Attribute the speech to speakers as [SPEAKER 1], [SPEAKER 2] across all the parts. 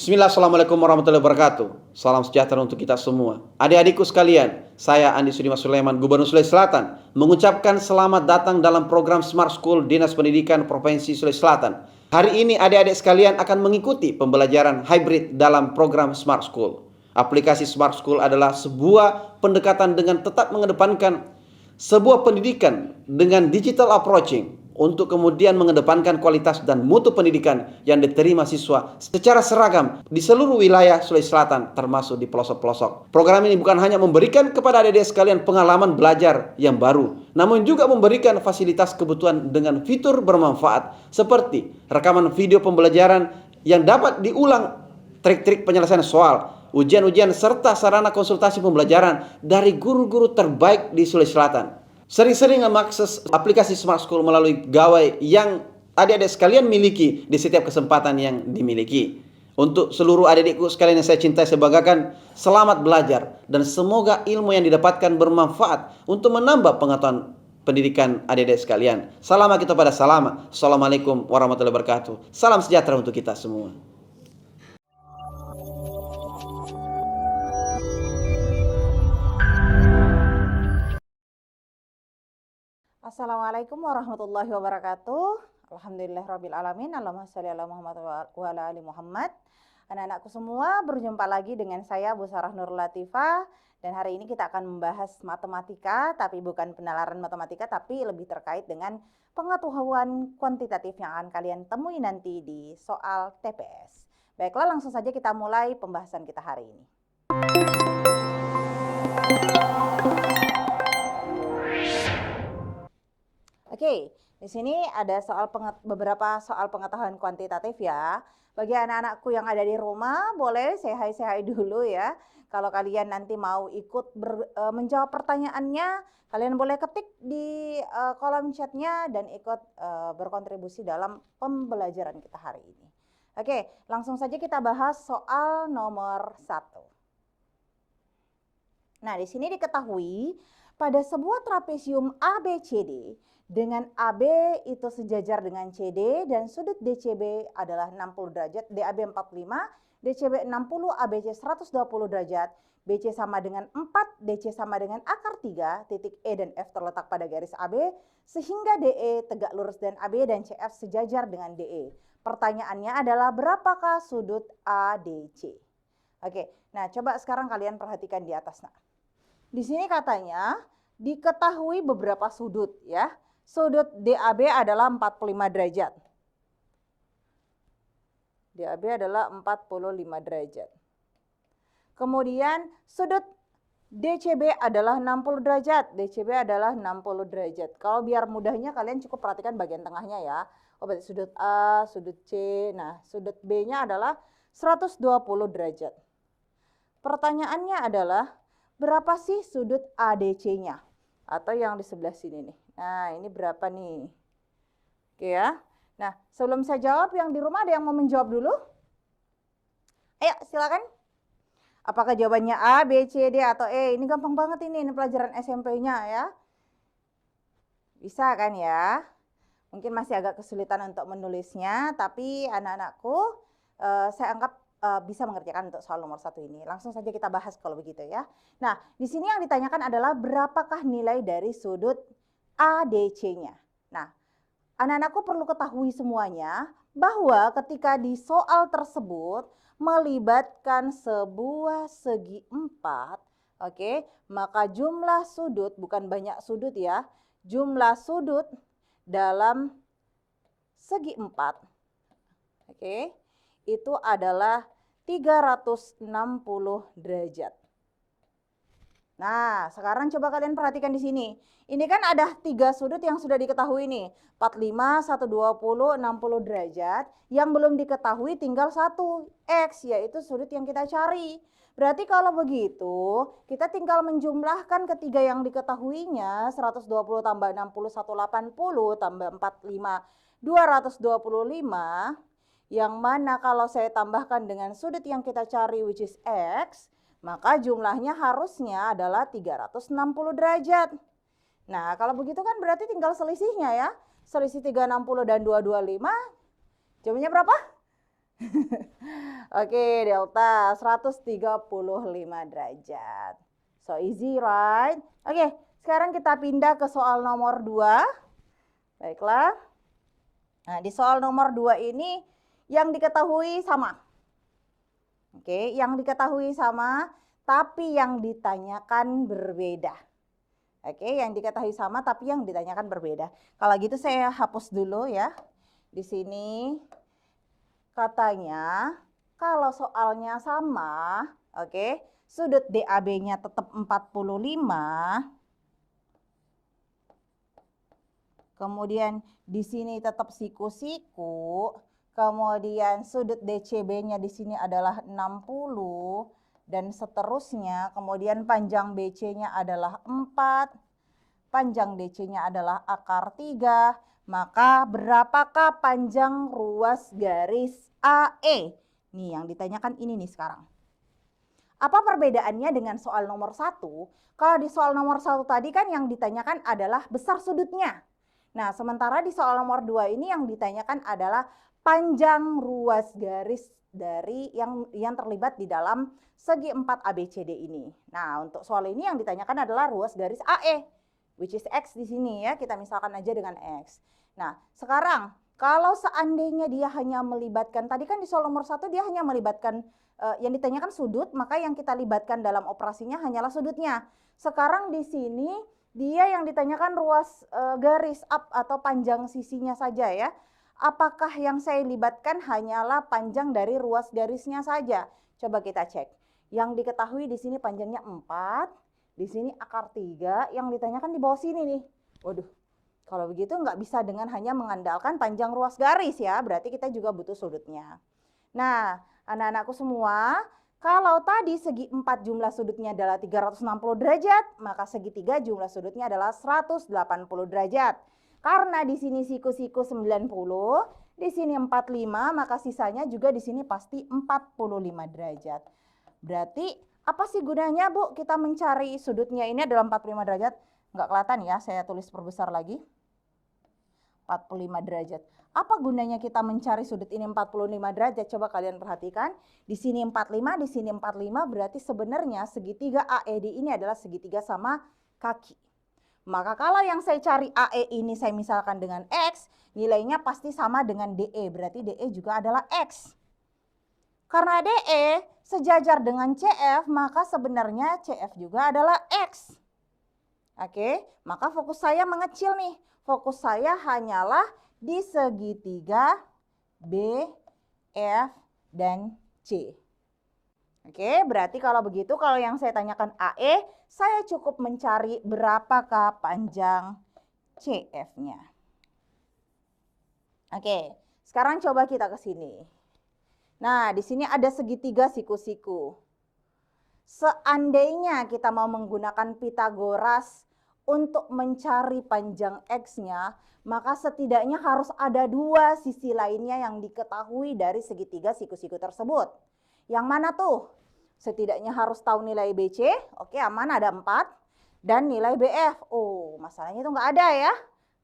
[SPEAKER 1] Bismillah, Assalamualaikum warahmatullahi wabarakatuh. Salam sejahtera untuk kita semua. Adik-adikku sekalian, saya Andi Sudimas Sulaiman, Gubernur Sulawesi Selatan, mengucapkan selamat datang dalam program Smart School Dinas Pendidikan Provinsi Sulawesi Selatan. Hari ini adik-adik sekalian akan mengikuti pembelajaran hybrid dalam program Smart School. Aplikasi Smart School adalah sebuah pendekatan dengan tetap mengedepankan sebuah pendidikan dengan digital approaching untuk kemudian mengedepankan kualitas dan mutu pendidikan yang diterima siswa secara seragam di seluruh wilayah Sulawesi Selatan termasuk di pelosok-pelosok. Program ini bukan hanya memberikan kepada adik-adik sekalian pengalaman belajar yang baru, namun juga memberikan fasilitas kebutuhan dengan fitur bermanfaat seperti rekaman video pembelajaran yang dapat diulang, trik-trik penyelesaian soal, ujian-ujian serta sarana konsultasi pembelajaran dari guru-guru terbaik di Sulawesi Selatan. Sering-sering mengakses aplikasi Smart School melalui gawai yang adik-adik sekalian miliki di setiap kesempatan yang dimiliki. Untuk seluruh adik-adikku sekalian yang saya cintai, saya banggakan, selamat belajar dan semoga ilmu yang didapatkan bermanfaat untuk menambah pengetahuan pendidikan adik-adik sekalian. Salam kita pada salam. Assalamualaikum warahmatullahi wabarakatuh. Salam sejahtera untuk kita semua.
[SPEAKER 2] Assalamualaikum warahmatullahi wabarakatuh. Alhamdulillahirabbil alamin. Allahumma shalli ala Muhammad wa ala ali Muhammad. Anak-anakku semua, berjumpa lagi dengan saya Bu Sarah Nur Latifah, dan hari ini kita akan membahas matematika, tapi bukan penalaran matematika, tapi lebih terkait dengan pengetahuan kuantitatif yang akan kalian temui nanti di soal TPS. Baiklah, langsung saja kita mulai pembahasan kita hari ini. Oke, di sini ada beberapa soal pengetahuan kuantitatif ya. Bagi anak-anakku yang ada di rumah, boleh say hi dulu ya. Kalau kalian nanti mau ikut menjawab pertanyaannya, kalian boleh ketik di kolom chatnya dan ikut berkontribusi dalam pembelajaran kita hari ini. Oke, langsung saja kita bahas soal nomor 1. Nah, di sini diketahui pada sebuah trapesium ABCD dengan AB itu sejajar dengan CD dan sudut DCB adalah 60 derajat, DAB 45, DCB 60, ABC 120 derajat, BC sama dengan 4, DC sama dengan akar 3, titik E dan F terletak pada garis AB, sehingga DE tegak lurus dan AB dan CF sejajar dengan DE. Pertanyaannya adalah berapakah sudut ADC? Oke, nah coba sekarang kalian perhatikan di atas. Nah, di sini katanya diketahui beberapa sudut ya. Sudut DAB adalah 45 derajat. DAB adalah 45 derajat. Kemudian sudut DCB adalah 60 derajat. DCB adalah 60 derajat. Kalau biar mudahnya kalian cukup perhatikan bagian tengahnya ya. Oh, berarti sudut A, sudut C. Nah, sudut B-nya adalah 120 derajat. Pertanyaannya adalah berapa sih sudut ADC-nya? Atau yang di sebelah sini nih. Nah, ini berapa nih? Oke ya. Nah, sebelum saya jawab, yang di rumah ada yang mau menjawab dulu? Ayo, silakan. Apakah jawabannya A, B, C, D, atau E? Ini gampang banget ini pelajaran SMP-nya ya. Bisa kan ya? Mungkin masih agak kesulitan untuk menulisnya, tapi anak-anakku saya anggap bisa mengerjakan untuk soal nomor 1 ini. Langsung saja kita bahas kalau begitu ya. Nah, di sini yang ditanyakan adalah berapakah nilai dari sudut ADC-nya. Nah, anak-anakku perlu ketahui semuanya bahwa ketika di soal tersebut melibatkan sebuah segi 4, oke, maka jumlah sudut, bukan banyak sudut ya, jumlah sudut dalam segi 4, oke, itu adalah 360 derajat. Nah, sekarang coba kalian perhatikan di sini. Ini kan ada 3 sudut yang sudah diketahui nih. 45, 120, 60 derajat. Yang belum diketahui tinggal 1 X, yaitu sudut yang kita cari. Berarti kalau begitu, kita tinggal menjumlahkan ketiga yang diketahuinya. 120 tambah 60, 180 tambah 45, 225. Yang mana kalau saya tambahkan dengan sudut yang kita cari which is X, maka jumlahnya harusnya adalah 360 derajat. Nah, kalau begitu kan berarti tinggal selisihnya ya. Selisih 360 dan 225, jawabannya berapa? Oke, delta 135 derajat. So easy, right? Oke, sekarang kita pindah ke soal nomor 2. Baiklah. Nah, di soal nomor 2 ini yang diketahui sama. Oke, yang diketahui sama, tapi yang ditanyakan berbeda. Oke, yang diketahui sama, tapi yang ditanyakan berbeda. Kalau gitu saya hapus dulu ya. Di sini katanya kalau soalnya sama, oke, sudut DAB-nya tetap 45. Kemudian di sini tetap siku-siku. Kemudian sudut DCB-nya di sini adalah 60 dan seterusnya. Kemudian panjang BC-nya adalah 4. Panjang DC-nya adalah akar 3. Maka berapakah panjang ruas garis AE? Nih yang ditanyakan ini nih sekarang. Apa perbedaannya dengan soal nomor 1? Kalau di soal nomor 1 tadi kan yang ditanyakan adalah besar sudutnya. Nah, sementara di soal nomor 2 ini yang ditanyakan adalah panjang ruas garis dari yang terlibat di dalam segi 4 ABCD ini. Nah, untuk soal ini yang ditanyakan adalah ruas garis AE, which is X di sini ya. Kita misalkan aja dengan X. Nah, sekarang kalau seandainya dia hanya melibatkan, tadi kan di soal nomor 1 dia hanya melibatkan yang ditanyakan sudut, maka yang kita libatkan dalam operasinya hanyalah sudutnya. Sekarang di sini dia yang ditanyakan ruas garis up atau panjang sisinya saja ya. Apakah yang saya libatkan hanyalah panjang dari ruas garisnya saja? Coba kita cek. Yang diketahui di sini panjangnya 4, di sini akar 3, yang ditanyakan di bawah sini nih. Waduh, kalau begitu nggak bisa dengan hanya mengandalkan panjang ruas garis ya, berarti kita juga butuh sudutnya. Nah, anak-anakku semua, kalau tadi segi 4 jumlah sudutnya adalah 360 derajat, maka segitiga jumlah sudutnya adalah 180 derajat. Karena di sini siku-siku 90, di sini 45, maka sisanya juga di sini pasti 45 derajat. Berarti apa sih gunanya, Bu, kita mencari sudutnya ini adalah 45 derajat? Nggak kelihatan ya, saya tulis perbesar lagi. 45 derajat. Apa gunanya kita mencari sudut ini 45 derajat? Coba kalian perhatikan. Di sini 45, di sini 45, berarti sebenarnya segitiga AED ini adalah segitiga sama kaki. Maka kalau yang saya cari AE ini saya misalkan dengan X, nilainya pasti sama dengan DE. Berarti DE juga adalah X. Karena DE sejajar dengan CF, maka sebenarnya CF juga adalah X. Oke, maka fokus saya mengecil nih. Fokus saya hanyalah di segitiga B, F, dan C. Oke, berarti kalau begitu, kalau yang saya tanyakan AE, saya cukup mencari berapakah panjang CF-nya. Oke, sekarang coba kita ke sini. Nah, di sini ada segitiga siku-siku. Seandainya kita mau menggunakan Pitagoras untuk mencari panjang X-nya, maka setidaknya harus ada 2 sisi lainnya yang diketahui dari segitiga siku-siku tersebut. Yang mana tuh? Setidaknya harus tahu nilai BC, oke aman ada 4, dan nilai BF. Oh, masalahnya itu nggak ada ya,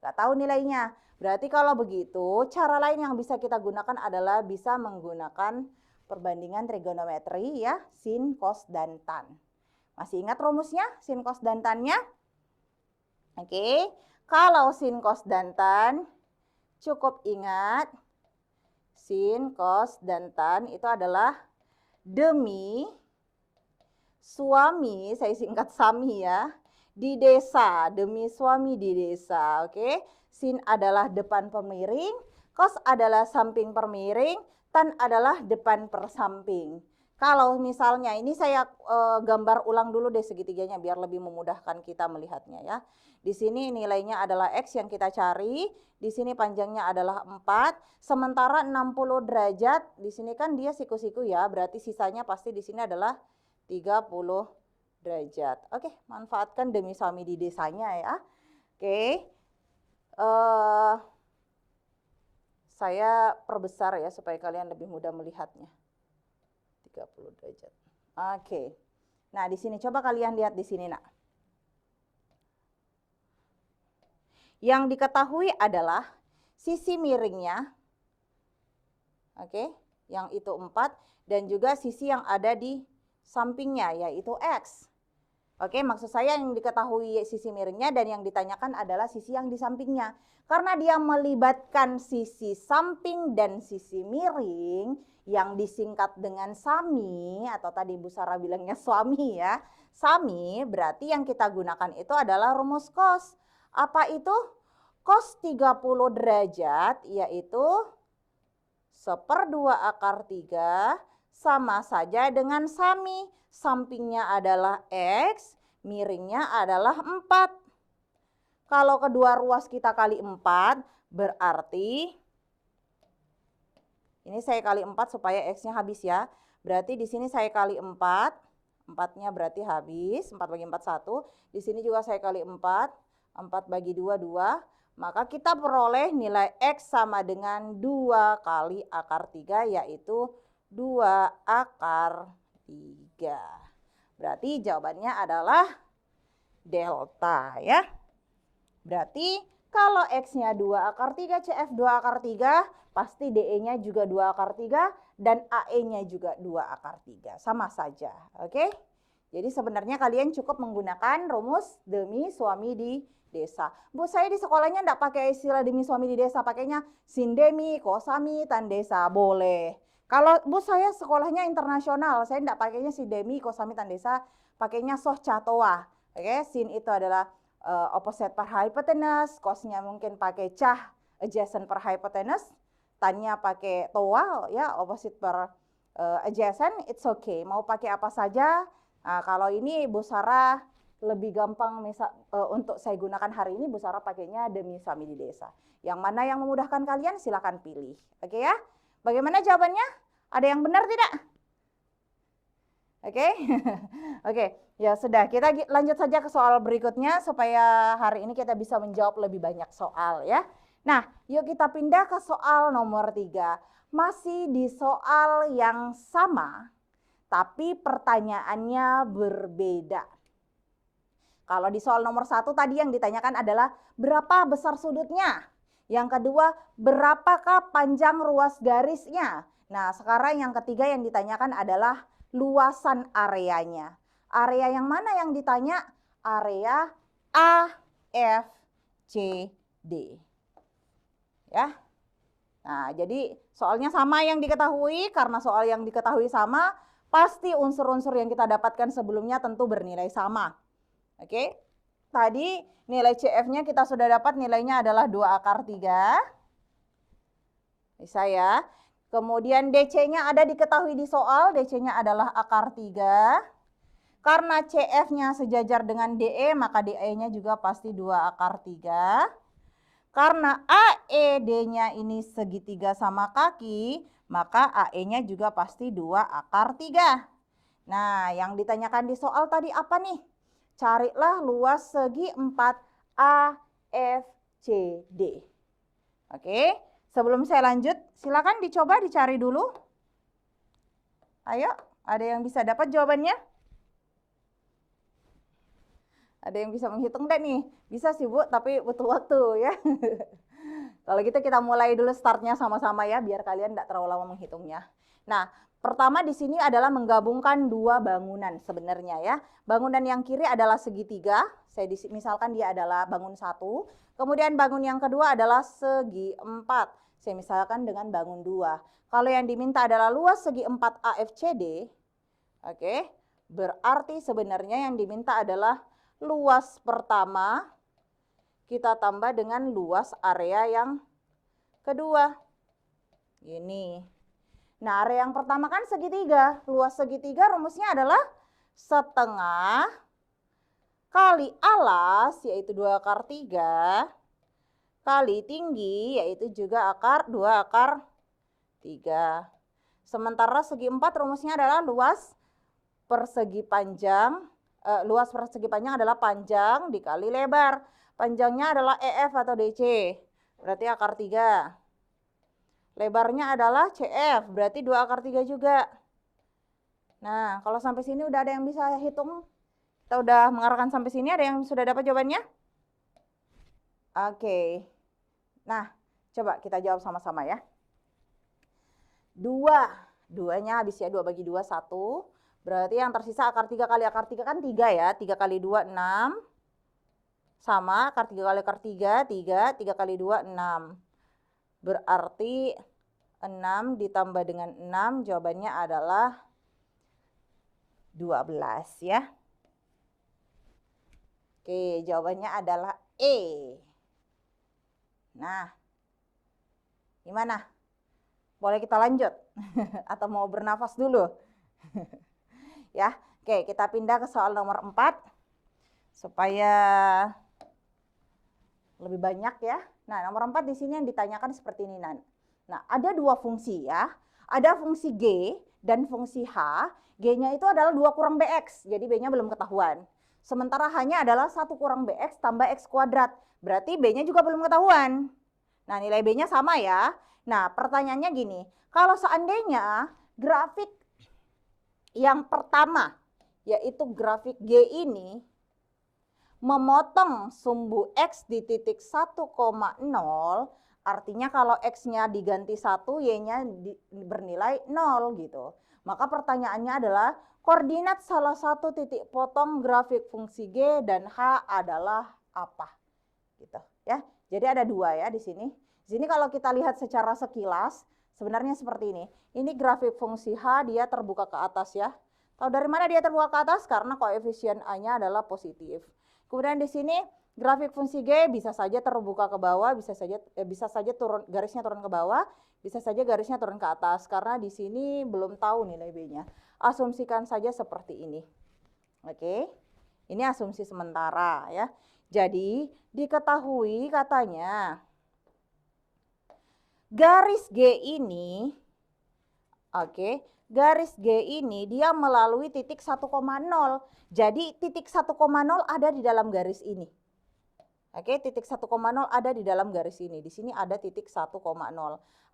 [SPEAKER 2] nggak tahu nilainya. Berarti kalau begitu, cara lain yang bisa kita gunakan adalah bisa menggunakan perbandingan trigonometri ya, sin, cos, dan tan. Masih ingat rumusnya, sin, cos, dan tannya? Oke, kalau sin, cos, dan tan, cukup ingat sin, cos, dan tan itu adalah demi suami, saya singkat SAMI ya, di desa, demi suami di desa. Oke, sin adalah depan permiring, cos adalah samping permiring, tan adalah depan persamping. Kalau misalnya ini saya gambar ulang dulu deh segitiganya biar lebih memudahkan kita melihatnya ya. Di sini nilainya adalah X yang kita cari, di sini panjangnya adalah 4, sementara 60 derajat, di sini kan dia siku-siku ya, berarti sisanya pasti di sini adalah 30 derajat. Oke, manfaatkan demi suami di desanya ya. Oke, saya perbesar ya supaya kalian lebih mudah melihatnya. 30 derajat. Oke. Nah, di sini coba kalian lihat di sini, Nak. Yang diketahui adalah sisi miringnya. Oke. yang itu 4, dan juga sisi yang ada di sampingnya, yaitu X. Oke, maksud saya yang diketahui sisi miringnya dan yang ditanyakan adalah sisi yang di sampingnya. Karena dia melibatkan sisi samping dan sisi miring yang disingkat dengan SAMI, atau tadi Bu Sarah bilangnya suami ya. SAMI berarti yang kita gunakan itu adalah rumus cos. Apa itu? Cos 30 derajat yaitu 1/2 akar 3 sama saja dengan SAMI. Sampingnya adalah X, miringnya adalah 4. Kalau kedua ruas kita kali 4, berarti ini saya kali 4 supaya X-nya habis ya. Berarti di sini saya kali 4, 4-nya berarti habis, 4 bagi 4, 1. Di sini juga saya kali 4, 4 bagi 2, 2. Maka kita peroleh nilai X sama dengan 2 kali akar 3, yaitu 2 akar 3. Berarti jawabannya adalah delta ya. Berarti kalau X-nya 2 akar 3, CF 2 akar 3, pasti DE-nya juga 2 akar 3 dan AE-nya juga 2 akar 3. Sama saja, oke? Jadi sebenarnya kalian cukup menggunakan rumus demi suami di desa. Bu, saya di sekolahnya enggak pakai istilah demi suami di desa, pakainya sindemi, kosami, tan desa, boleh. Kalau Bu saya sekolahnya internasional, saya enggak pakainya sindemi, kosami, tan desa, pakainya soh catoa. Oke, sin itu adalah opposite per hypotenuse, cosnya mungkin pakai cah adjacent per hypotenuse, tannya pakai toa ya opposite per adjacent, it's okay. Mau pakai apa saja. Nah, kalau ini Bu Sarah lebih gampang untuk saya gunakan hari ini, Bu Sarah pakainya demi suami di desa. Yang mana yang memudahkan kalian silakan pilih. Oke ya? Bagaimana jawabannya? Ada yang benar tidak? Oke? Oke, ya sudah. Kita lanjut saja ke soal berikutnya supaya hari ini kita bisa menjawab lebih banyak soal ya. Nah, yuk kita pindah ke soal nomor 3. Masih di soal yang sama, tapi pertanyaannya berbeda. Kalau di soal nomor 1 tadi yang ditanyakan adalah berapa besar sudutnya? Yang kedua, berapakah panjang ruas garisnya? Nah, sekarang yang ketiga yang ditanyakan adalah luasan areanya. Area yang mana yang ditanya? Area A, F, C, D. Ya. Nah, jadi soalnya sama yang diketahui, karena soal yang diketahui sama, pasti unsur-unsur yang kita dapatkan sebelumnya tentu bernilai sama. Oke, tadi nilai CF-nya kita sudah dapat, nilainya adalah 2 akar 3. Bisa ya. Kemudian DC-nya ada diketahui di soal, DC-nya adalah akar 3. Karena CF-nya sejajar dengan DE, maka DE-nya juga pasti 2 akar 3. Karena AED-nya ini segitiga sama kaki, maka AE-nya juga pasti 2 akar 3. Nah, yang ditanyakan di soal tadi apa nih? Carilah luas segi 4 AFCD. Oke, sebelum saya lanjut, silakan dicoba dicari dulu. Ayo, ada yang bisa dapat jawabannya? Ada yang bisa menghitung enggak nih? Bisa sih Bu, tapi butuh waktu ya. Kalau gitu kita mulai dulu startnya sama-sama ya, biar kalian enggak terlalu lama menghitungnya. Nah, pertama di sini adalah menggabungkan dua bangunan sebenarnya ya. Bangunan yang kiri adalah segitiga, misalkan dia adalah bangun 1. Kemudian bangun yang kedua adalah segi 4. Saya misalkan dengan bangun 2. Kalau yang diminta adalah luas segi 4 AFCD, oke, berarti sebenarnya yang diminta adalah luas pertama kita tambah dengan luas area yang kedua. Ini. Nah, area yang pertama kan segitiga. Luas segitiga rumusnya adalah setengah kali alas, yaitu 2 akar 3, kali tinggi, yaitu juga 2 akar 3. Sementara segi 4 rumusnya adalah luas persegi panjang. Luas persegi panjang adalah panjang dikali lebar. Panjangnya adalah EF atau DC, berarti akar 3. Lebarnya adalah CF, berarti 2 akar 3 juga. Nah, kalau sampai sini udah ada yang bisa hitung? Kita udah mengarahkan sampai sini, ada yang sudah dapat jawabannya? Oke. Nah, coba kita jawab sama-sama ya. 2nya habis ya, 2 bagi 2, 1. Berarti yang tersisa akar 3 kali akar 3 kan 3 ya, 3 kali 2, 6. Sama, akar 3 kali akar 3, 3 kali 2, 6. Berarti 6 ditambah dengan 6, jawabannya adalah 12 ya. Oke, jawabannya adalah E. Nah, gimana? Boleh kita lanjut? Atau mau bernafas dulu? Ya, oke, kita pindah ke soal nomor 4 supaya lebih banyak ya. Nah, nomor 4 di sini yang ditanyakan seperti ini, Nan. Nah, ada dua fungsi ya. Ada fungsi G dan fungsi H. G-nya itu adalah 2 kurang BX, jadi B-nya belum ketahuan. Sementara H-nya adalah 1 kurang BX tambah X kuadrat. Berarti B-nya juga belum ketahuan. Nah, nilai B-nya sama ya. Nah, pertanyaannya gini. Kalau seandainya grafik yang pertama, yaitu grafik G ini, memotong sumbu X di titik 1,0, artinya kalau X-nya diganti 1, Y-nya bernilai 0 gitu. Maka pertanyaannya adalah, koordinat salah satu titik potong grafik fungsi G dan H adalah apa? Gitu ya. Jadi ada 2 ya di sini. Di sini kalau kita lihat secara sekilas, sebenarnya seperti ini. Ini grafik fungsi H, dia terbuka ke atas ya. Tahu dari mana dia terbuka ke atas? Karena koefisien A-nya adalah positif. Kemudian di sini grafik fungsi G bisa saja terbuka ke bawah, bisa saja turun, garisnya turun ke bawah, bisa saja garisnya turun ke atas. Karena di sini belum tahu nilai B-nya. Asumsikan saja seperti ini. Oke. Ini asumsi sementara ya. Jadi diketahui katanya garis G ini, garis G ini dia melalui titik 1,0. Jadi titik 1,0 ada di dalam garis ini. Titik 1,0 ada di dalam garis ini. Di sini ada titik 1,0.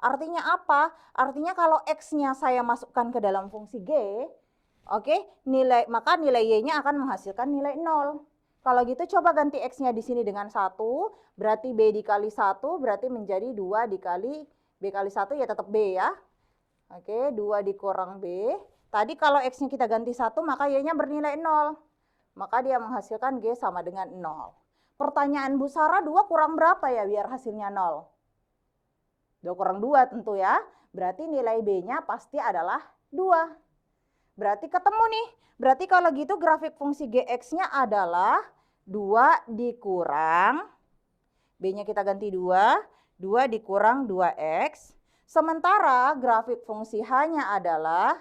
[SPEAKER 2] Artinya apa? Artinya kalau X-nya saya masukkan ke dalam fungsi G, maka nilai Y-nya akan menghasilkan nilai 0. Kalau gitu coba ganti X-nya di sini dengan 1, berarti B dikali 1, berarti menjadi 2 dikali B kali 1 ya tetap B ya. 2 dikurang B. Tadi kalau X-nya kita ganti 1, maka Y-nya bernilai 0. Maka dia menghasilkan G sama dengan 0. Pertanyaan Bu Sarah, 2 kurang berapa ya biar hasilnya 0? 2 kurang 2 tentu ya. Berarti nilai B-nya pasti adalah 2. Berarti ketemu nih. Berarti kalau gitu grafik fungsi Gx-nya adalah 2 dikurang, B-nya kita ganti 2, 2 dikurang 2X. Sementara grafik fungsi H-nya adalah,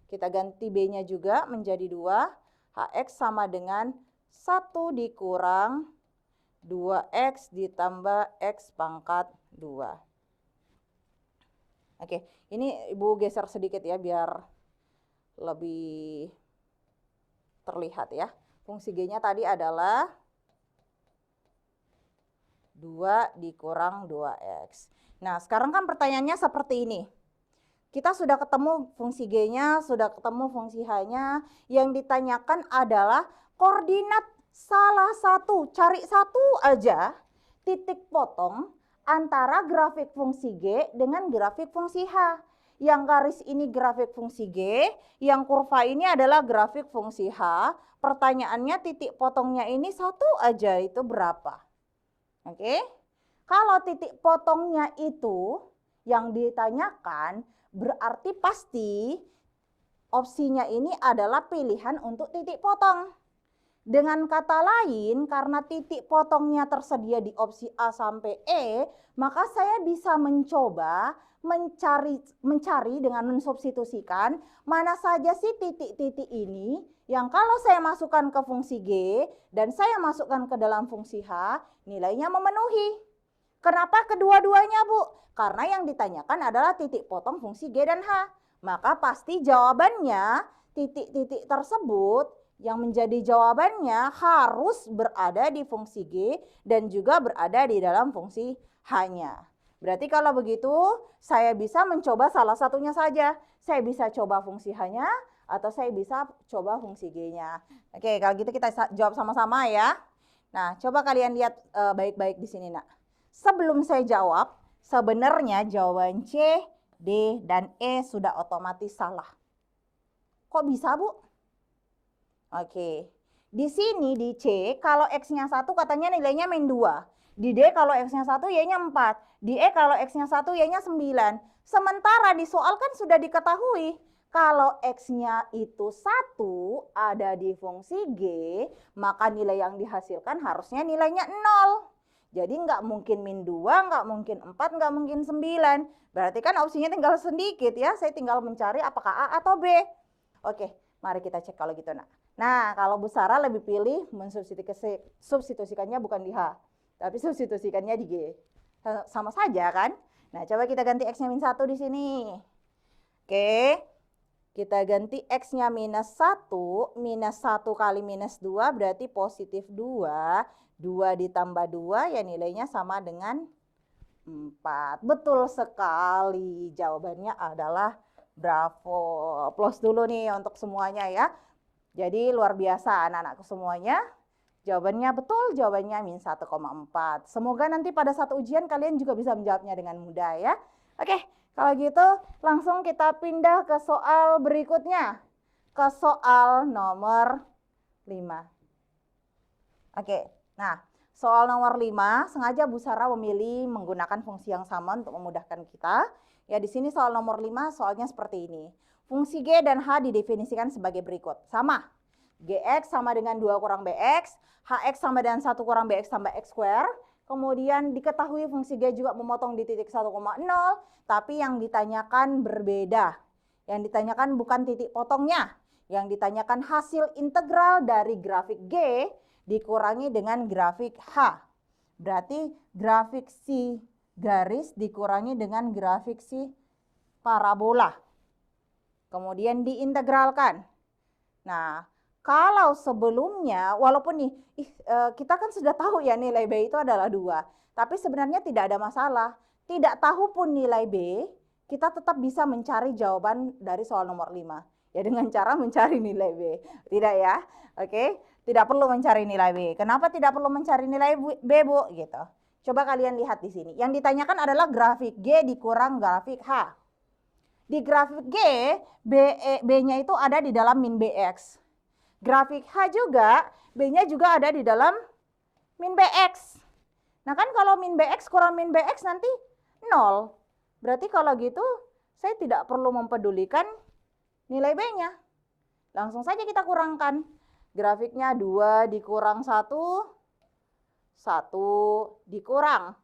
[SPEAKER 2] kita ganti B-nya juga menjadi 2, HX sama dengan 1 dikurang 2X ditambah X pangkat 2. Ini Ibu geser sedikit ya biar lebih terlihat ya. Fungsi G-nya tadi adalah 2 dikurang 2X. Nah, sekarang kan pertanyaannya seperti ini. Kita sudah ketemu fungsi G-nya, sudah ketemu fungsi H-nya. Yang ditanyakan adalah koordinat salah satu, cari satu aja titik potong antara grafik fungsi G dengan grafik fungsi H. Yang garis ini grafik fungsi G, yang kurva ini adalah grafik fungsi H. Pertanyaannya titik potongnya ini satu aja, itu berapa? Kalau titik potongnya itu yang ditanyakan, berarti pasti opsinya ini adalah pilihan untuk titik potong. Dengan kata lain, karena titik potongnya tersedia di opsi A sampai E, maka saya bisa mencoba mencari dengan mensubstitusikan mana saja sih titik-titik ini yang kalau saya masukkan ke fungsi G dan saya masukkan ke dalam fungsi H, nilainya memenuhi. Kenapa kedua-duanya, Bu? Karena yang ditanyakan adalah titik potong fungsi G dan H. Maka pasti jawabannya titik-titik tersebut yang menjadi jawabannya harus berada di fungsi G dan juga berada di dalam fungsi H-nya. Berarti kalau begitu saya bisa mencoba salah satunya saja. Saya bisa coba fungsi H-nya atau saya bisa coba fungsi G-nya. Kalau gitu kita jawab sama-sama ya. Nah, coba kalian lihat baik-baik di sini, Nak. Sebelum saya jawab, sebenarnya jawaban C D, dan E sudah otomatis salah. Kok bisa, Bu? Oke. Di sini di C, kalau X-nya 1 katanya nilainya min 2. Di D kalau X-nya 1, Y-nya 4. Di E kalau X-nya 1, Y-nya 9. Sementara di soal kan sudah diketahui, kalau X-nya itu 1 ada di fungsi G, maka nilai yang dihasilkan harusnya nilainya 0. Jadi nggak mungkin min 2, nggak mungkin 4, nggak mungkin 9. Berarti kan opsinya tinggal sedikit ya. Saya tinggal mencari apakah A atau B. Oke, mari kita cek kalau gitu, nak. Nah, kalau Bu Sarah lebih pilih mensubstitusikannya bukan di H, tapi substitusikannya di G. Sama saja kan? Nah, coba kita ganti X-nya min 1 di sini. Oke, kita ganti X-nya minus 1. Minus 1 kali minus 2 berarti positif 2. 2 ditambah 2 ya nilainya sama dengan 4. Betul sekali. Jawabannya adalah bravo. Applause dulu nih untuk semuanya ya. Jadi luar biasa anak-anakku semuanya. Jawabannya betul, jawabannya min 1,4. Semoga nanti pada satu ujian kalian juga bisa menjawabnya dengan mudah ya. Oke, kalau gitu langsung kita pindah ke soal berikutnya. Ke soal nomor 5. Oke, nah soal nomor 5 sengaja Bu Sarah memilih menggunakan fungsi yang sama untuk memudahkan kita. Ya di sini soal nomor 5 soalnya seperti ini. Fungsi G dan H didefinisikan sebagai berikut. Sama. Gx sama dengan 2 kurang Bx. Hx sama dengan 1 kurang Bx tambah X square. Kemudian diketahui fungsi G juga memotong di titik 1,0. Tapi yang ditanyakan berbeda. Yang ditanyakan bukan titik potongnya. Yang ditanyakan hasil integral dari grafik G dikurangi dengan grafik H. Berarti grafik si garis dikurangi dengan grafik si parabola. Kemudian diintegralkan. Nah, kalau sebelumnya, walaupun nih kita kan sudah tahu ya nilai B itu adalah 2. Tapi sebenarnya tidak ada masalah. Tidak tahu pun nilai B, kita tetap bisa mencari jawaban dari soal nomor 5. Ya dengan cara mencari nilai B. Tidak ya? Oke, tidak perlu mencari nilai B. Kenapa tidak perlu mencari nilai B, Bu? Gitu. Coba kalian lihat di sini. Yang ditanyakan adalah grafik G dikurang grafik H. Di grafik G, B-nya itu ada di dalam min Bx. Grafik H juga, B-nya juga ada di dalam min Bx. Nah kan kalau min Bx kurang min Bx nanti 0. Berarti kalau gitu saya tidak perlu mempedulikan nilai B-nya. Langsung saja kita kurangkan. Grafiknya 2 dikurang 1, 1 dikurang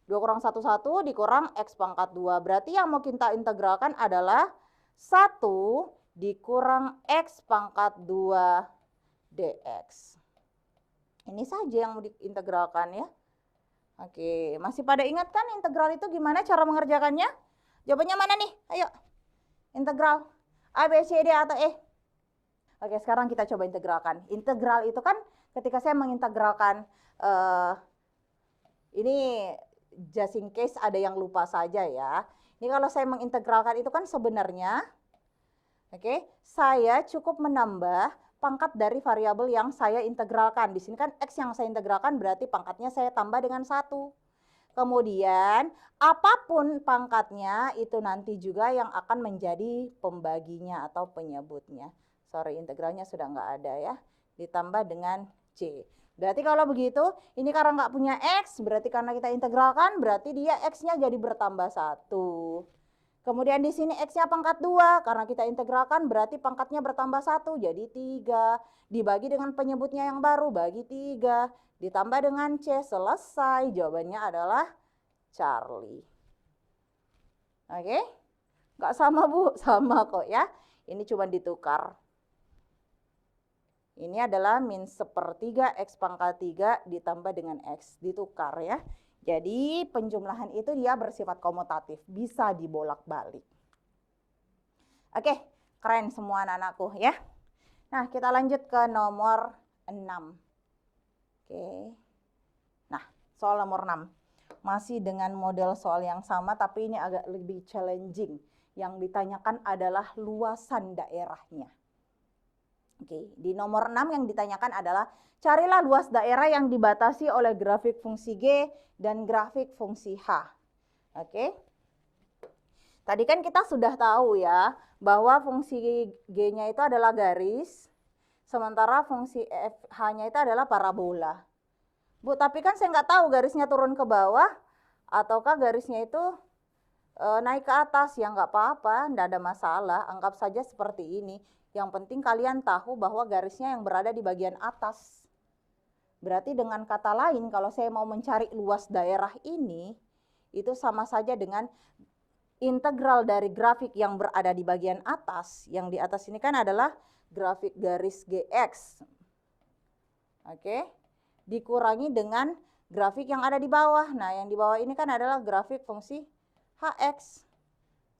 [SPEAKER 2] 2 kurang 1, 1 dikurang X pangkat 2. Berarti yang mau kita integralkan adalah 1 dikurang X pangkat 2 dx. Ini saja yang mau diintegralkan ya. Oke, masih pada ingat kan integral itu gimana cara mengerjakannya? Jawabannya mana nih? Ayo. Integral A, B, C, D, atau E? Oke, sekarang kita coba integralkan. Integral itu kan ketika saya mengintegralkan ini just in case ada yang lupa saja ya. Ini kalau saya mengintegralkan itu kan sebenarnya, saya cukup menambah pangkat dari variabel yang saya integralkan. Di sini kan X yang saya integralkan berarti pangkatnya saya tambah dengan 1. Kemudian apapun pangkatnya itu nanti juga yang akan menjadi pembaginya atau penyebutnya. Sorry, integralnya sudah nggak ada ya. Ditambah dengan C. Berarti kalau begitu, ini karena nggak punya X, berarti karena kita integralkan, berarti dia X-nya jadi bertambah 1. Kemudian di sini X-nya pangkat 2, karena kita integralkan berarti pangkatnya bertambah 1, jadi 3. Dibagi dengan penyebutnya yang baru, bagi 3. Ditambah dengan C, selesai. Jawabannya adalah Charlie. Oke? Nggak sama, Bu? Sama kok ya. Ini cuma ditukar. Ini adalah min 1/3 X pangkat 3 ditambah dengan X. Ditukar ya. Jadi penjumlahan itu dia bersifat komutatif. Bisa dibolak-balik. Oke, keren semua anak-anakku ya. Nah, kita lanjut ke nomor 6. Oke. Nah, soal nomor 6. Masih dengan model soal yang sama, tapi ini agak lebih challenging. Yang ditanyakan adalah luasan daerahnya. Oke, di nomor 6 yang ditanyakan adalah carilah luas daerah yang dibatasi oleh grafik fungsi G dan grafik fungsi H. Oke. Tadi kan kita sudah tahu ya, bahwa fungsi G-nya itu adalah garis, sementara fungsi H-nya itu adalah parabola. Bu, tapi kan saya nggak tahu garisnya turun ke bawah, ataukah garisnya itu naik ke atas. Ya nggak apa-apa, nggak ada masalah, anggap saja seperti ini. Yang penting kalian tahu bahwa garisnya yang berada di bagian atas. Berarti dengan kata lain, kalau saya mau mencari luas daerah ini, itu sama saja dengan integral dari grafik yang berada di bagian atas. Yang di atas ini kan adalah grafik garis GX. Oke, dikurangi dengan grafik yang ada di bawah. Nah, yang di bawah ini kan adalah grafik fungsi HX.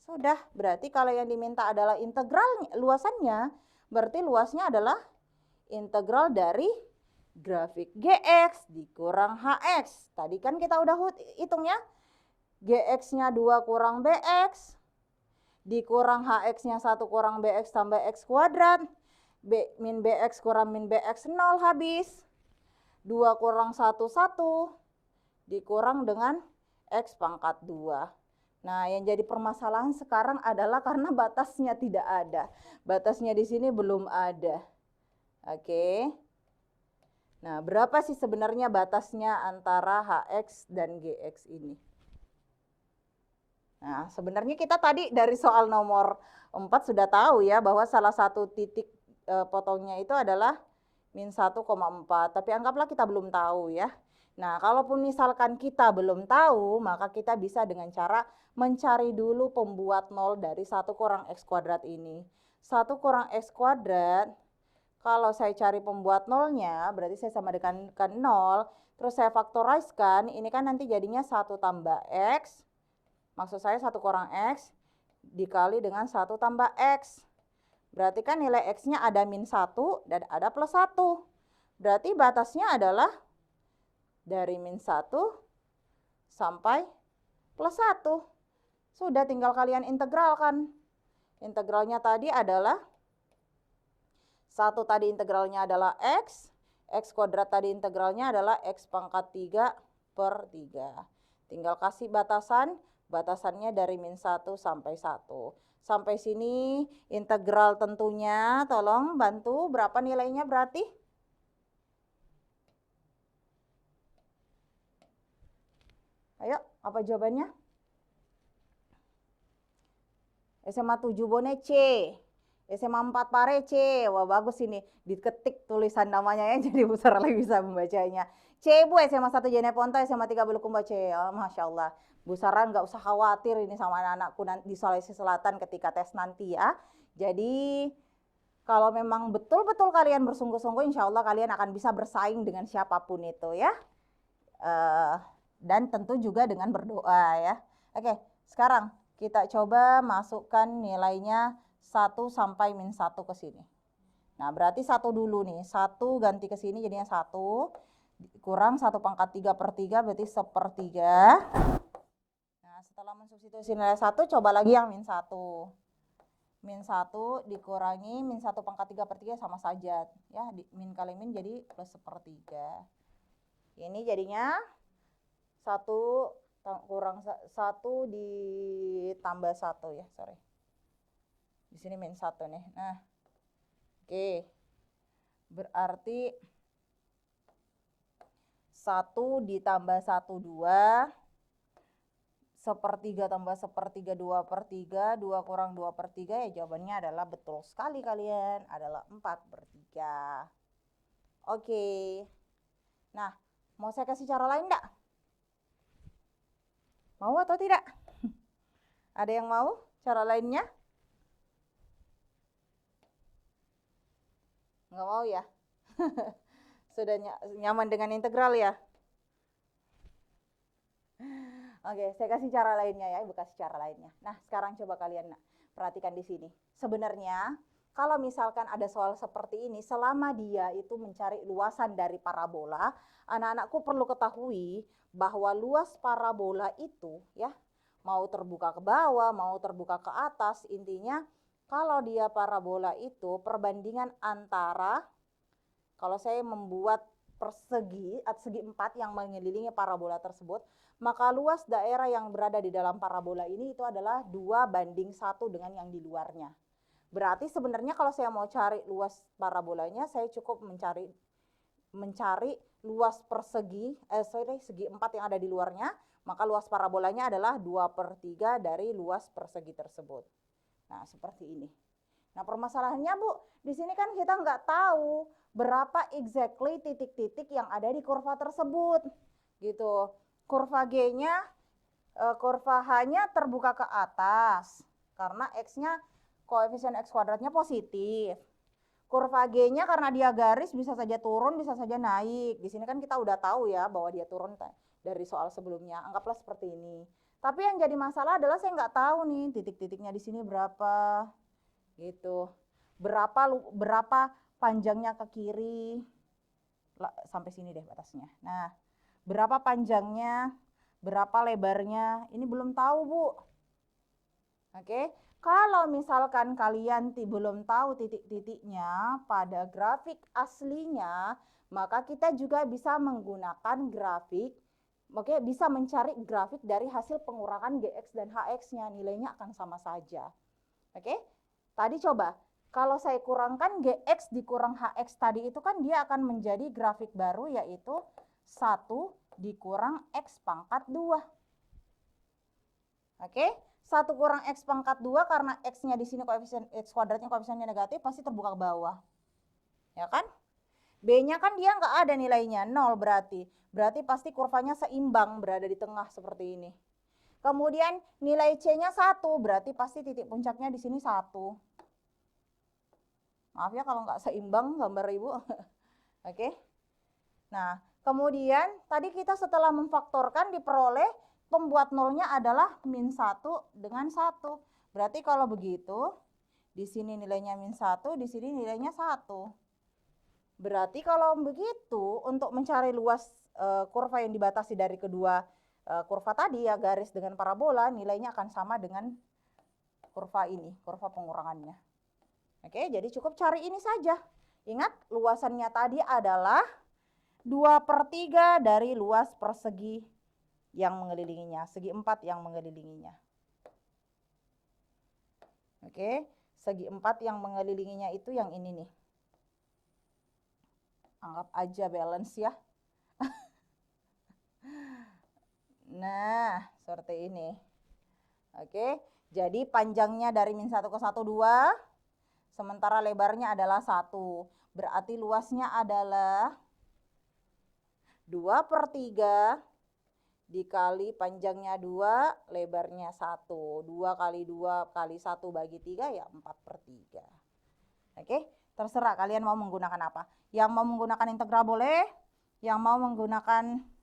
[SPEAKER 2] Sudah, berarti kalau yang diminta adalah integral luasannya, berarti luasnya adalah integral dari grafik GX dikurang HX. Tadi kan kita udah hitung ya. GX-nya 2 kurang BX, dikurang HX-nya 1 kurang BX tambah X kuadrat, min BX kurang min BX 0 habis. 2 kurang 1, 1, dikurang dengan X pangkat 2. Nah, yang jadi permasalahan sekarang adalah karena batasnya tidak ada. Batasnya di sini belum ada. Oke. Nah, berapa sih sebenarnya batasnya antara HX dan GX ini? Nah, sebenarnya kita tadi dari soal nomor 4 sudah tahu ya bahwa salah satu titik potongnya itu adalah min 1,4. Tapi anggaplah kita belum tahu ya. Nah, kalaupun misalkan kita belum tahu, maka kita bisa dengan cara mencari dulu pembuat nol dari 1 kurang X kuadrat ini. 1 kurang X kuadrat, kalau saya cari pembuat nolnya, berarti saya sama dengan 0. Terus saya faktoriskan, ini kan nanti jadinya 1 tambah X. Maksud saya 1 kurang X dikali dengan 1 tambah X. Berarti kan nilai X-nya ada min 1 dan ada plus 1. Berarti batasnya adalah dari min 1 sampai plus 1. Sudah, tinggal kalian integralkan. Integralnya tadi adalah 1 tadi integralnya adalah X. X kuadrat tadi integralnya adalah X pangkat 3 per 3. Tinggal kasih batasan. Batasannya dari min 1 sampai 1. Sampai sini integral tentunya, tolong bantu berapa nilainya berarti? Ayo, apa jawabannya? SMA 7 Bone C. SMA 4 Pare C. Wah, bagus ini. Diketik tulisan namanya ya, jadi Bu Sarah bisa membacanya. C, Bu, SMA 1 Jeneponto, SMA 3 Bulukumba C. Oh, Masya Allah. Bu Sarah nggak usah khawatir ini sama anak-anakku di Sulawesi Selatan ketika tes nanti ya. Jadi kalau memang betul-betul kalian bersungguh-sungguh, insya Allah kalian akan bisa bersaing dengan siapapun itu ya. Dan tentu juga dengan berdoa ya. Oke, sekarang kita coba masukkan nilainya 1 sampai min 1 ke sini. Nah, berarti 1 dulu nih. 1 ganti ke sini jadinya 1. Kurang 1 pangkat 3 per 3 berarti 1/3. Nah, setelah mensubstitusi nilai 1, coba lagi yang min 1. Min 1 dikurangi min 1 pangkat 3 per 3 sama saja. Ya, min kali min jadi plus 1/3. Ini jadinya 1 kurang 1 ditambah 1 ya, sorry. Di sini min 1 nih. Nah, oke. Berarti 1 ditambah 1, 2. 1/3 tambah 1/3, 2/3. 2 kurang 2/3 ya jawabannya adalah betul sekali kalian. Adalah 4/3. Oke. Nah, mau saya kasih cara lain enggak? Mau atau tidak? Ada yang mau cara lainnya? Nggak mau ya? Sudah nyaman dengan integral ya? Oke, saya kasih cara lainnya ya, Ibu kasih cara lainnya. Nah, sekarang coba kalian perhatikan di sini. Sebenarnya, kalau misalkan ada soal seperti ini, selama dia itu mencari luasan dari parabola, anak-anakku perlu ketahui bahwa luas parabola itu ya, mau terbuka ke bawah, mau terbuka ke atas, intinya kalau dia parabola itu perbandingan antara, kalau saya membuat persegi atau segi empat yang mengelilingi parabola tersebut, maka luas daerah yang berada di dalam parabola ini itu adalah 2:1 dengan yang di luarnya. Berarti sebenarnya kalau saya mau cari luas parabolanya, saya cukup mencari luas persegi, segi empat yang ada di luarnya, maka luas parabolanya adalah 2/3 dari luas persegi tersebut. Nah, seperti ini. Nah, permasalahannya Bu, di sini kan kita nggak tahu berapa exactly titik-titik yang ada di kurva tersebut. Gitu. Kurva G-nya, kurva H-nya terbuka ke atas karena X-nya koefisien X kuadratnya positif. Kurva G-nya karena dia garis bisa saja turun, bisa saja naik. Di sini kan kita udah tahu ya bahwa dia turun dari soal sebelumnya. Anggaplah seperti ini. Tapi yang jadi masalah adalah saya nggak tahu nih titik-titiknya di sini berapa. Gitu. Berapa panjangnya ke kiri. Sampai sini deh batasnya. Nah, berapa panjangnya, berapa lebarnya, ini belum tahu Bu. Oke, kalau misalkan kalian belum tahu titik-titiknya pada grafik aslinya, maka kita juga bisa menggunakan grafik, oke, bisa mencari grafik dari hasil pengurangan Gx dan Hx-nya, nilainya akan sama saja. Oke, tadi coba, kalau saya kurangkan Gx dikurang Hx tadi itu kan dia akan menjadi grafik baru yaitu 1 dikurang X pangkat 2. Oke, 1 kurang X pangkat 2 karena X-nya di sini koefisien X kuadratnya koefisiennya negatif pasti terbuka ke bawah. Ya kan? B-nya kan dia nggak ada nilainya, 0 berarti. Berarti pasti kurvanya seimbang berada di tengah seperti ini. Kemudian nilai C-nya 1, berarti pasti titik puncaknya di sini 1. Maaf ya kalau nggak seimbang gambar Ibu. Oke. Nah, kemudian tadi kita setelah memfaktorkan diperoleh pembuat nolnya adalah -1 dengan 1. Berarti kalau begitu, di sini nilainya -1, di sini nilainya 1. Berarti kalau begitu, untuk mencari luas kurva yang dibatasi dari kedua kurva tadi ya, garis dengan parabola, nilainya akan sama dengan kurva ini, kurva pengurangannya. Oke, jadi cukup cari ini saja. Ingat, luasannya tadi adalah 2/3 dari luas persegi yang mengelilinginya, segi empat yang mengelilinginya. Oke, segi empat yang mengelilinginya itu yang ini nih. Anggap aja balance ya. Nah, seperti ini. Oke, jadi panjangnya dari -1 ke 1, 2. Sementara lebarnya adalah 1. Berarti luasnya adalah 2/3 dikali panjangnya 2, lebarnya 1. 2 kali 2 kali 1 bagi 3 ya 4/3. Oke, terserah kalian mau menggunakan apa. Yang mau menggunakan integral boleh, yang mau menggunakan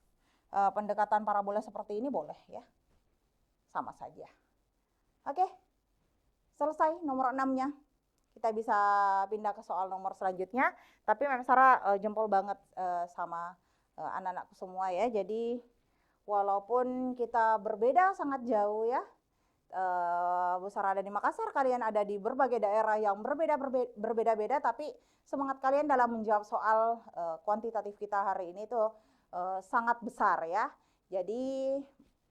[SPEAKER 2] pendekatan parabola seperti ini boleh ya. Sama saja. Oke, selesai nomor 6-nya. Kita bisa pindah ke soal nomor selanjutnya. Tapi Mem Sarah jempol banget sama anak-anakku semua ya. Jadi walaupun kita berbeda sangat jauh ya, Bu Sarah ada di Makassar, kalian ada di berbagai daerah yang berbeda-beda, tapi semangat kalian dalam menjawab soal kuantitatif kita hari ini tuh sangat besar ya. Jadi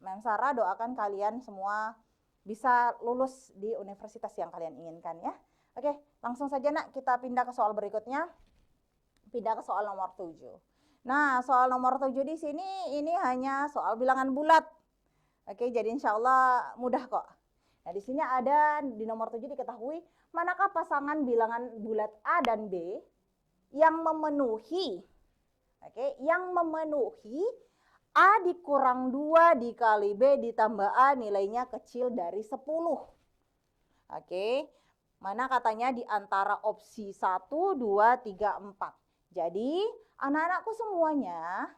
[SPEAKER 2] Mem Sarah doakan kalian semua bisa lulus di universitas yang kalian inginkan ya. Oke, langsung saja Nak, kita pindah ke soal berikutnya. Pindah ke soal nomor 7. Nah, soal nomor 7 di sini ini hanya soal bilangan bulat. Oke, jadi insya Allah mudah kok. Nah, di sini ada di nomor 7 diketahui manakah pasangan bilangan bulat A dan B yang memenuhi, yang memenuhi A dikurang 2 dikali B ditambah A nilainya kecil dari 10. Oke, mana katanya di antara opsi 1, 2, 3, 4. Jadi anak-anakku semuanya,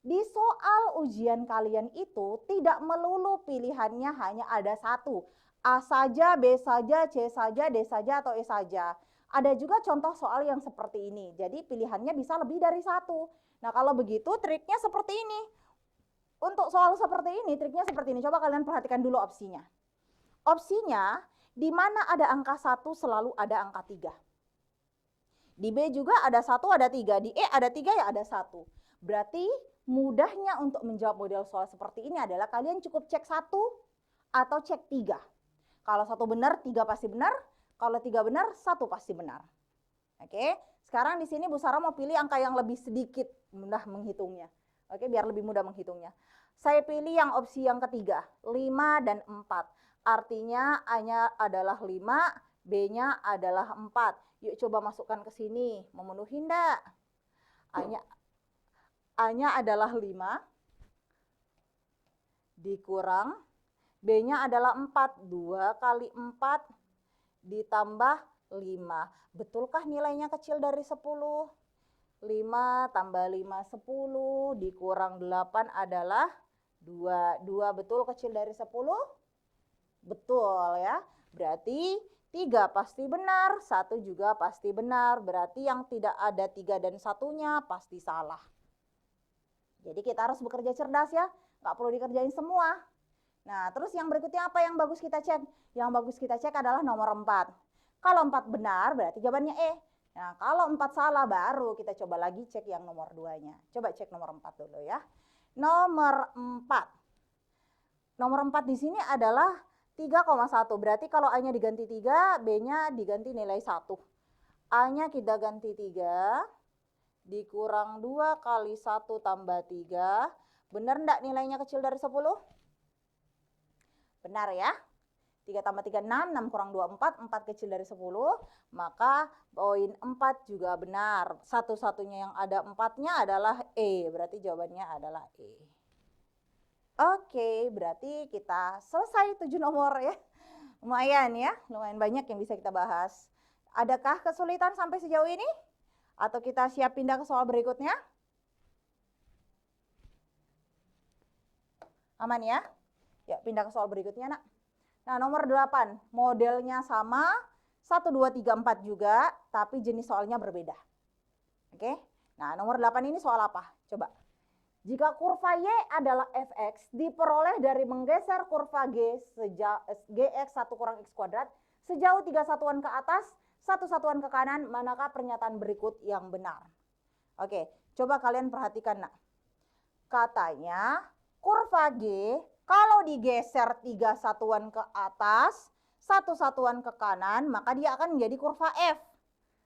[SPEAKER 2] di soal ujian kalian itu tidak melulu pilihannya hanya ada satu. A saja, B saja, C saja, D saja, atau E saja. Ada juga contoh soal yang seperti ini. Jadi pilihannya bisa lebih dari satu. Nah kalau begitu triknya seperti ini. Untuk soal seperti ini, triknya seperti ini. Coba kalian perhatikan dulu opsinya. Opsinya, di mana ada angka 1 selalu ada angka 3. Di B juga ada 1, ada 3. Di E ada 3 ya ada 1. Berarti mudahnya untuk menjawab model soal seperti ini adalah kalian cukup cek 1 atau cek 3. Kalau 1 benar, 3 pasti benar. Kalau 3 benar, 1 pasti benar. Oke, sekarang di sini Bu Sarah mau pilih angka yang lebih sedikit mudah menghitungnya. Oke, biar lebih mudah menghitungnya. Saya pilih yang opsi yang ketiga, 5 dan 4. Artinya A-nya adalah 5, B-nya adalah 4. Yuk coba masukkan ke sini, memenuhi enggak? A-nya adalah 5 dikurang, B-nya adalah 4. 2 kali 4 ditambah 5. Betulkah nilainya kecil dari 10? 5 tambah 5, 10 dikurang 8 adalah 2. 2 betul kecil dari 10? Betul ya. Berarti 3 pasti benar, 1 juga pasti benar. Berarti yang tidak ada 3 dan 1-nya pasti salah. Jadi kita harus bekerja cerdas ya. Nggak perlu dikerjain semua. Nah, terus yang berikutnya apa yang bagus kita cek? Yang bagus kita cek adalah nomor 4. Kalau 4 benar berarti jawabannya E. Nah, kalau 4 salah baru kita coba lagi cek yang nomor 2-nya. Coba cek nomor 4 dulu ya. Nomor 4. Nomor 4 di sini adalah 3,1. Berarti kalau A-nya diganti 3, B-nya diganti nilai 1. A-nya kita ganti 3, dikurang 2 kali 1 tambah 3. Benar enggak nilainya kecil dari 10? Benar ya. 3 tambah 3, 6, 6 kurang 2, 4, 4 kecil dari 10. Maka poin 4 juga benar. Satu-satunya yang ada 4-nya adalah E. Berarti jawabannya adalah E. Oke, berarti kita selesai 7 nomor ya. Lumayan ya, lumayan banyak yang bisa kita bahas. Adakah kesulitan sampai sejauh ini? Atau kita siap pindah ke soal berikutnya? Aman ya? Ya, pindah ke soal berikutnya, Nak. Nah, nomor 8. Modelnya sama, 1, 2, 3, 4 juga, tapi jenis soalnya berbeda. Oke? Nah, nomor 8 ini soal apa? Coba. Jika kurva Y adalah fx diperoleh dari menggeser kurva G gx 1 kurang x kuadrat sejauh 3 satuan ke atas, 1 satuan ke kanan, manakah pernyataan berikut yang benar? Oke, coba kalian perhatikan, Nak. Katanya kurva G kalau digeser 3 satuan ke atas, 1 satuan ke kanan, maka dia akan menjadi kurva F.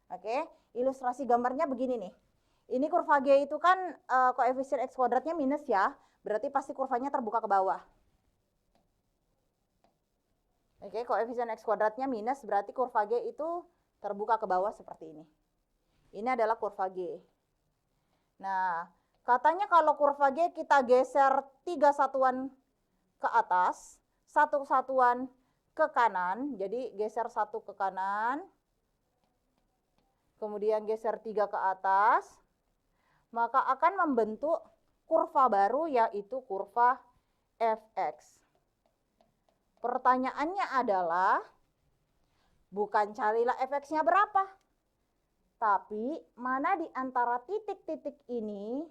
[SPEAKER 2] Oke, ilustrasi gambarnya begini nih. Ini kurva G itu kan koefisien X kuadratnya minus ya, berarti pasti kurvanya terbuka ke bawah. Oke, koefisien X kuadratnya minus, berarti kurva G itu terbuka ke bawah seperti ini. Ini adalah kurva G. Nah, katanya kalau kurva G kita geser 3 satuan ke atas, 1 satuan ke kanan, jadi geser 1 ke kanan, kemudian geser 3 ke atas, maka akan membentuk kurva baru yaitu kurva fx. Pertanyaannya adalah, bukan carilah fx-nya berapa, tapi mana di antara titik-titik ini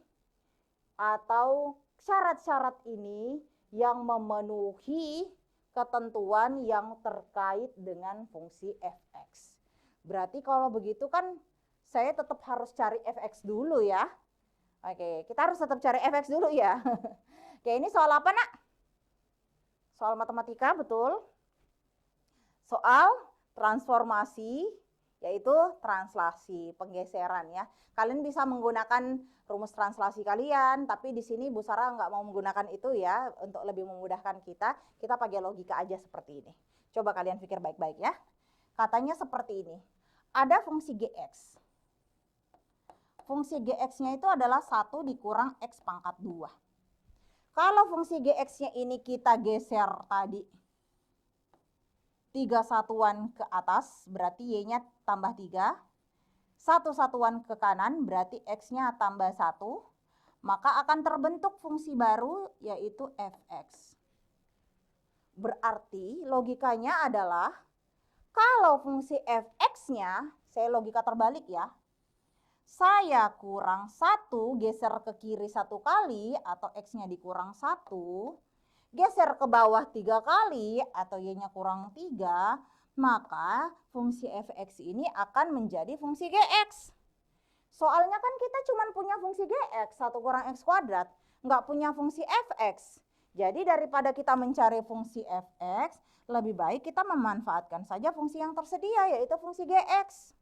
[SPEAKER 2] atau syarat-syarat ini yang memenuhi ketentuan yang terkait dengan fungsi fx. Berarti kalau begitu kan saya tetap harus cari fx dulu ya. Oke, kita harus tetap cari fx dulu ya. Oke, ini soal apa, Nak? Soal matematika, betul. Soal transformasi, yaitu translasi, penggeseran ya. Kalian bisa menggunakan rumus translasi kalian, tapi di sini Bu Sarah nggak mau menggunakan itu ya, untuk lebih memudahkan kita pakai logika aja seperti ini. Coba kalian pikir baik-baik ya. Katanya seperti ini, ada fungsi gx. Fungsi gx-nya itu adalah 1 dikurang x pangkat 2. Kalau fungsi gx-nya ini kita geser tadi 3 satuan ke atas, berarti y-nya tambah 3. 1 satuan ke kanan, berarti x-nya tambah 1. Maka akan terbentuk fungsi baru, yaitu fx. Berarti logikanya adalah, kalau fungsi fx-nya, saya logika terbalik ya, saya kurang 1, geser ke kiri 1 kali, atau x-nya dikurang 1, geser ke bawah 3 kali, atau y-nya kurang 3, maka fungsi f(x) ini akan menjadi fungsi gx. Soalnya kan kita cuma punya fungsi gx, 1 kurang x kuadrat, nggak punya fungsi fx. Jadi daripada kita mencari fungsi fx, lebih baik kita memanfaatkan saja fungsi yang tersedia, yaitu fungsi gx.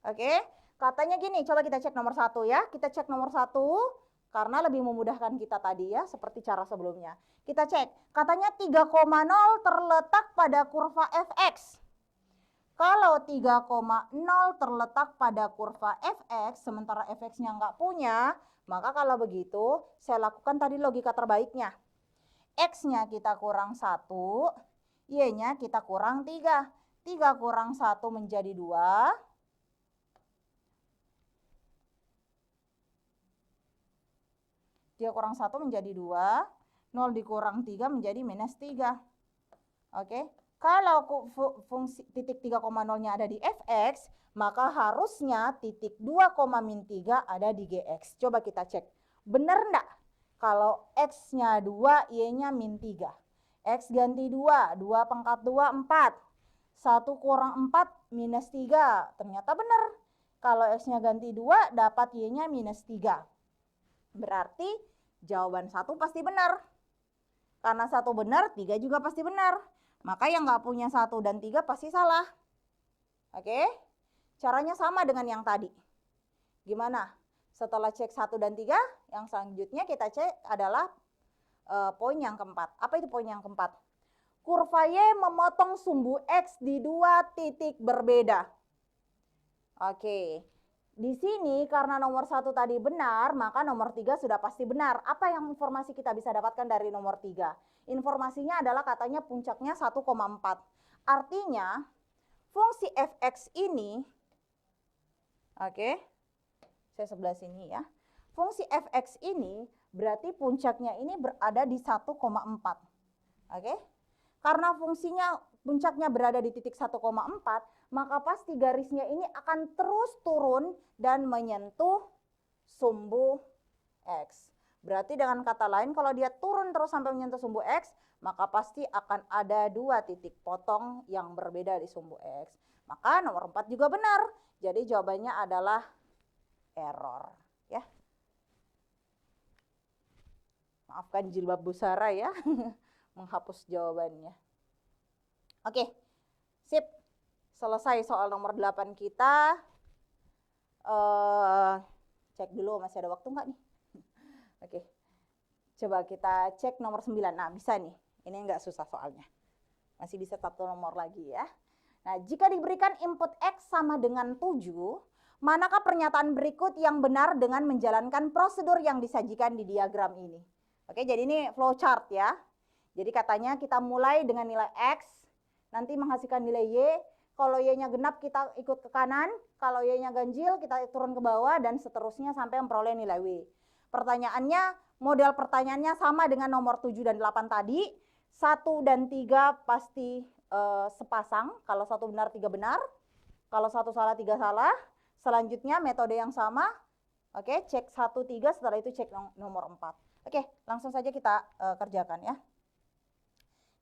[SPEAKER 2] Oke, katanya gini, coba kita cek nomor 1 ya. Kita cek nomor 1 karena lebih memudahkan kita tadi ya, seperti cara sebelumnya. Kita cek, katanya 3,0 terletak pada kurva fx. Kalau 3,0 terletak pada kurva fx, sementara fx-nya nggak punya, maka kalau begitu saya lakukan tadi logika terbaiknya. X-nya kita kurang 1, Y-nya kita kurang 3. 3 kurang 1 menjadi 2. 3 kurang 1 menjadi 2, 0 dikurang 3 menjadi minus 3. Oke, kalau fungsi titik 3,0-nya ada di fx, maka harusnya titik 2,-3 ada di gx. Coba kita cek, benar enggak? Kalau x-nya 2, y-nya min 3. X ganti 2, 2 pangkat 2, 4. 1 kurang 4, minus 3. Ternyata benar. Kalau x-nya ganti 2, dapat y-nya minus 3. Berarti jawaban 1 pasti benar. Karena 1 benar, 3 juga pasti benar. Maka yang nggak punya 1 dan 3 pasti salah. Oke? Caranya sama dengan yang tadi. Gimana? Setelah cek 1 dan 3, yang selanjutnya kita cek adalah poin yang keempat. Apa itu poin yang keempat? Kurva Y memotong sumbu X di 2 titik berbeda. Oke. Di sini karena nomor 1 tadi benar, maka nomor 3 sudah pasti benar. Apa yang informasi kita bisa dapatkan dari nomor 3? Informasinya adalah katanya puncaknya 1,4. Artinya fungsi fx ini, oke, saya sebelah sini ya. Fungsi fx ini berarti puncaknya ini berada di 1,4. Oke? Karena puncaknya berada di titik 1,4, maka pasti garisnya ini akan terus turun dan menyentuh sumbu X. Berarti dengan kata lain, kalau dia turun terus sampai menyentuh sumbu X, maka pasti akan ada 2 titik potong yang berbeda di sumbu X. Maka nomor 4 juga benar. Jadi jawabannya adalah error. Ya. Maafkan jilbab busara ya, menghapus jawabannya. Oke, sip. Selesai soal nomor 8 kita. Cek dulu masih ada waktu nggak nih? Oke, coba kita cek nomor 9. Nah, bisa nih. Ini nggak susah soalnya. Masih bisa 1 nomor lagi ya. Nah, jika diberikan input X sama dengan 7, manakah pernyataan berikut yang benar dengan menjalankan prosedur yang disajikan di diagram ini? Oke, jadi ini flowchart ya. Jadi katanya kita mulai dengan nilai X, nanti menghasilkan nilai Y. Kalau Y-nya genap kita ikut ke kanan, kalau Y-nya ganjil kita turun ke bawah, dan seterusnya sampai memperoleh nilai W. Pertanyaannya, model pertanyaannya sama dengan nomor 7 dan 8 tadi. 1 dan 3 pasti sepasang, kalau 1 benar 3 benar. Kalau 1 salah 3 salah. Selanjutnya metode yang sama. Oke, cek 1, 3, setelah itu cek nomor 4. Oke, langsung saja kita kerjakan ya.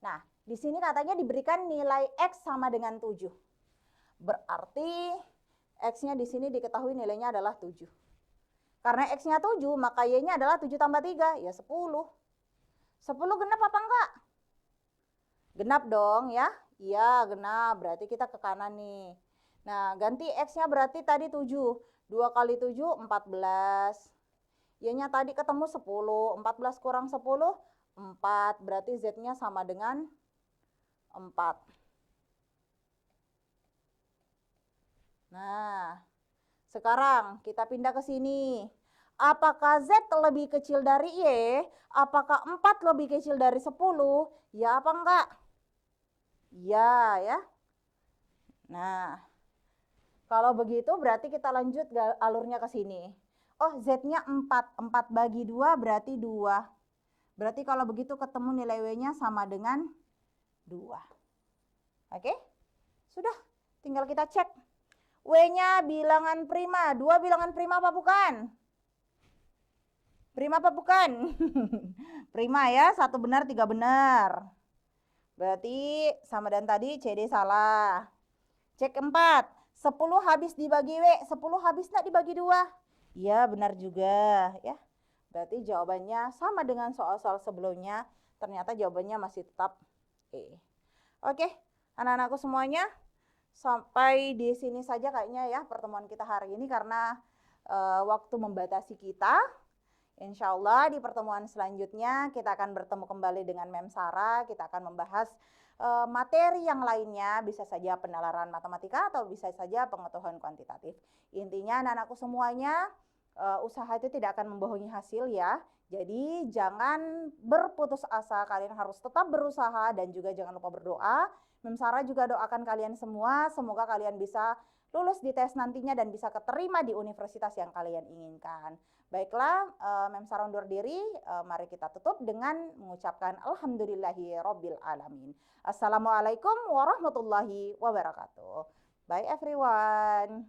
[SPEAKER 2] Nah, di sini katanya diberikan nilai X sama dengan 7. Berarti X-nya di sini diketahui nilainya adalah 7. Karena X-nya 7, maka Y-nya adalah 7 tambah 3, ya 10. 10 genap apa enggak? Genap dong ya. Iya, genap. Berarti kita ke kanan nih. Nah, ganti X-nya berarti tadi 7. 2 kali 7, 14. Y-nya tadi ketemu 10. 14 kurang 10, 4. Berarti Z-nya sama dengan 4. Nah, sekarang kita pindah ke sini. Apakah Z lebih kecil dari Y? Apakah 4 lebih kecil dari 10? Ya apa enggak? Ya, ya. Nah, kalau begitu berarti kita lanjut alurnya ke sini. Oh, Z-nya 4. 4 bagi 2 berarti 2. Berarti kalau begitu ketemu nilai W-nya sama dengan 2. Oke? Sudah, tinggal kita cek. W-nya bilangan prima. 2 bilangan prima apa bukan? Prima apa bukan? Prima ya, 1 benar 3 benar. Berarti sama dan tadi CD salah. Cek 4. 10 habis dibagi W, 10 habis nggak dibagi 2? Iya, benar juga ya. Berarti jawabannya sama dengan soal-soal sebelumnya. Ternyata jawabannya masih tetap E. Oke, anak-anakku semuanya, sampai di sini saja kayaknya ya pertemuan kita hari ini karena waktu membatasi kita. Insya Allah di pertemuan selanjutnya kita akan bertemu kembali dengan Mem Sarah. Kita akan membahas materi yang lainnya, bisa saja penalaran matematika atau bisa saja pengetahuan kuantitatif. Intinya anak-anakku semuanya, usaha itu tidak akan membohongi hasil ya. Jadi jangan berputus asa, kalian harus tetap berusaha dan juga jangan lupa berdoa. Mem Sarah juga doakan kalian semua, semoga kalian bisa lulus di tes nantinya dan bisa keterima di universitas yang kalian inginkan. Baiklah, Mem Sarah undur diri, mari kita tutup dengan mengucapkan Alhamdulillahi Rabbil Alamin. Assalamualaikum warahmatullahi wabarakatuh. Bye everyone.